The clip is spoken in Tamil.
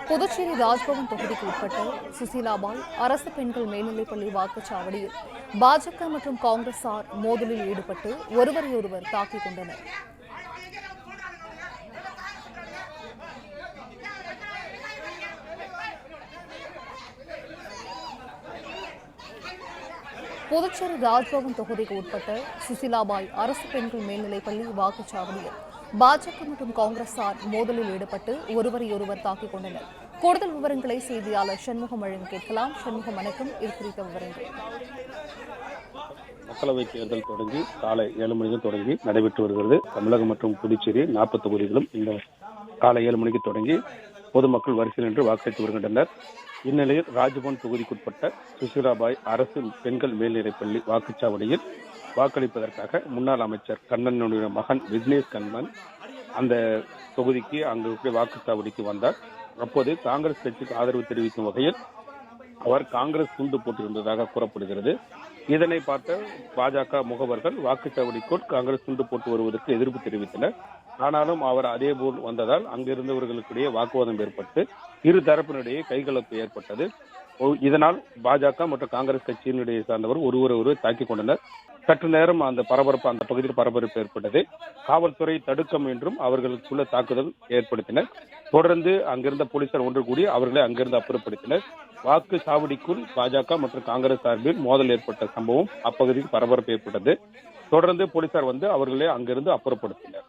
புதுச்சேரி ராஜ்பவன் தொகுதிக்கு உட்பட்ட சுசீலாபாய் அரசு பெண்கள் மேல்நிலைப்பள்ளி வாக்குச்சாவடியில் பாஜக மற்றும் காங்கிரசார் மோதலில் ஈடுபட்டு ஒருவரையொருவர் தாக்கிக் கொண்டனர். புதுச்சேரி ராஜ்பவன் தொகுதிக்கு உட்பட்ட சுசீலாபாய் அரசு பெண்கள் மேல்நிலைப்பள்ளி வாக்குச்சாவடியில் பாஜக மற்றும் காங்கிரசார் மோதலில் ஈடுபட்டு ஒருவரையொருவர் தாக்கிக் கொண்டனர். கூடுதல் விவரங்களை செய்தியாளர் சண்முகம் வழங்க கேட்கலாம். சண்முகம், வணக்கம். இது குறித்த விவரங்கள். மக்களவைத் தேர்தல் தொடங்கி காலை 7 மணிக்கு தொடங்கி நடைபெற்று வருகிறது. தமிழகம் மற்றும் புதுச்சேரி 40 தொகுதிகளும் இந்த காலை 7 மணிக்கு தொடங்கி பொதுமக்கள் வரிசையில் நின்று வாக்களித்து வருகின்றனர். இந்நிலையில் ராஜ்பவன் தொகுதிக்குட்பட்ட சுசீலாபாய் அரசு பெண்கள் மேல்நிலைப்பள்ளி வாக்குச்சாவடியில் வாக்களிப்பதற்காக முன்னாள் அமைச்சர் கண்ணனுடைய மகன் விக்னேஷ் கண்ணன் அந்த தொகுதிக்கு அங்கு வாக்குச்சாவடிக்கு வந்தார். அப்போது காங்கிரஸ் கட்சிக்கு ஆதரவு தெரிவிக்கும் வகையில் அவர் காங்கிரஸ் துண்டு போட்டிருந்ததாக கூறப்படுகிறது. இதனை பார்த்த பாஜக முகவர்கள் வாக்குச்சாவடிக்குள் காங்கிரஸ் துண்டு போட்டு வருவதற்கு எதிர்ப்பு தெரிவித்தனர். ஆனாலும் அவர் அதேபோல் வந்ததால் அங்கிருந்தவர்களுக்கிடையே வாக்குவாதம் ஏற்பட்டு இரு தரப்பினிடையே கைகலப்பு ஏற்பட்டது. இதனால் பாஜக மற்றும் காங்கிரஸ் கட்சியினுடைய சார்ந்தவர் ஒருவர் தாக்கிக் கொண்டனர். சற்று நேரம் அந்த பகுதியில் பரபரப்பு ஏற்பட்டது. காவல்துறை தடுக்க என்றும் அவர்களுக்குள்ள தாக்குதல் ஏற்படுத்தினர். தொடர்ந்து அங்கிருந்த போலீசார் ஒன்று கூடி அவர்களை அங்கிருந்து அப்புறப்படுத்தினர். வாக்குச்சாவடிக்குள் பாஜக மற்றும் காங்கிரஸ் சார்பில் மோதல் ஏற்பட்ட சம்பவம் அப்பகுதியில் பரபரப்பு ஏற்பட்டது. தொடர்ந்து போலீசார் வந்து அவர்களை அங்கிருந்து அப்புறப்படுத்தினர்.